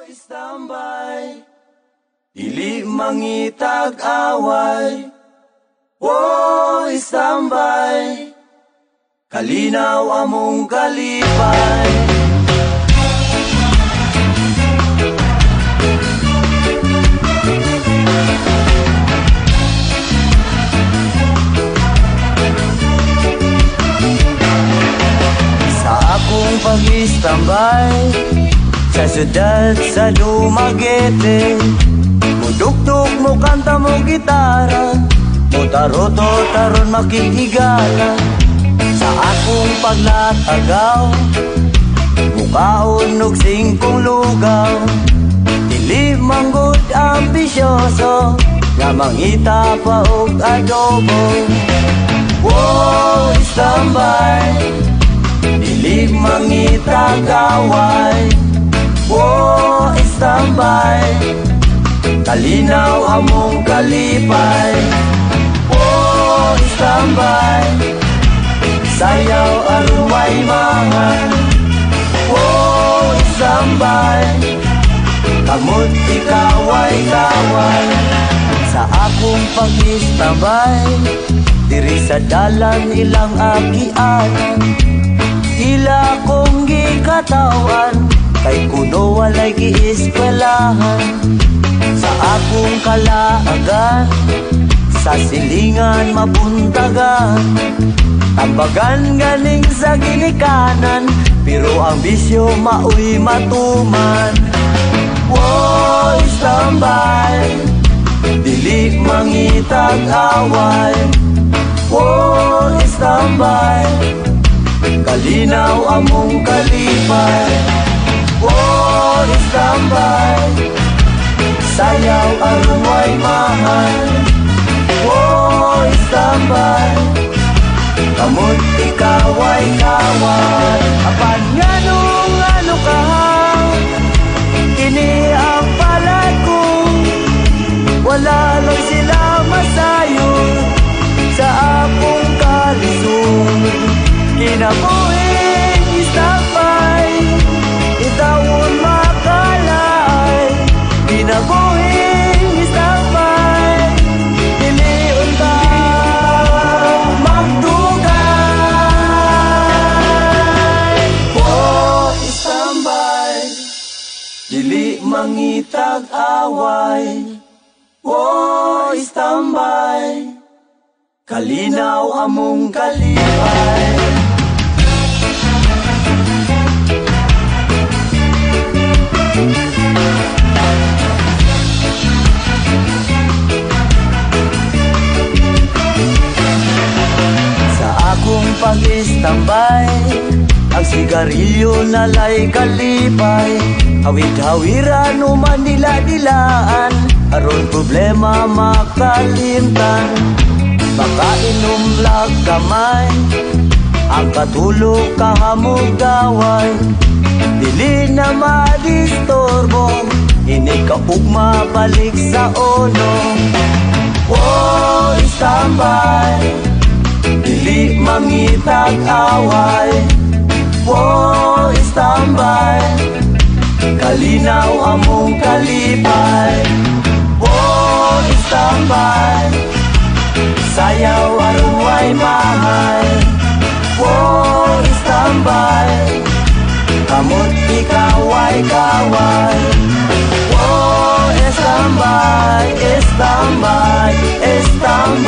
Tambay, dili mangitag away. Woy, tambay, kalinaw among kalipay. Sa akong pag-istambay sa syudad sa Dumaguete, mudugtog mo kanta mo gitara, mo taroto taron makikigala. Sa akong paglatagaw, mukaon og singkong lugaw, dili manggod ambisyoso, nga mangita pa og adobo. Woy, tambay, dili mangita gaway. Woy, tambay, kalinaw among kalipay. Woy, tambay, sayaw aron way mangan. Woy, tambay, kamot ikaway kaway. Sa akong pag-istambay, diri sa dalan ilang agian, ila kong gikatawan, kay kuno walay gieskwelahan. Sa akong kalaagan, sa silingan mabuntagan, tambagan ganing sa ginikanan, pero ang bisyo maoy matuman. Woy, tambay, dili mangitag away. Woy, tambay, kalinaw among kalipay. Woy, tambay, sayaw aron way mahal. Woy, tambay, kamot ikaway kaway. Apan nganong ano ka, kini ang palad ko, wala lang sila masayon sa akong kalisod. Kinabuhing istambay, itawon makalay. Kinabuhing istambay, diliun ka magdugay. Woy, tambay, dili mangitag away. Woy, tambay, kalinaw among kalipay. Sa akong pag-istambay, ang sigarilyo nalay kalipay. Hawid-hawiran o manila-dilaan, aron problema makalimtan. Makainom lag kamay, ang katulog kahamog gaway. Dili na madistorbo, ini kaugma balik sa ono. Woy, tambay, dili mangitag away. Woy, tambay, kalinaw among kalipay. Woy, tambay, sayaw aron way mahal. Woy, tambay, kamot ikaway kaway. Woy, tambay, tambay, tambay.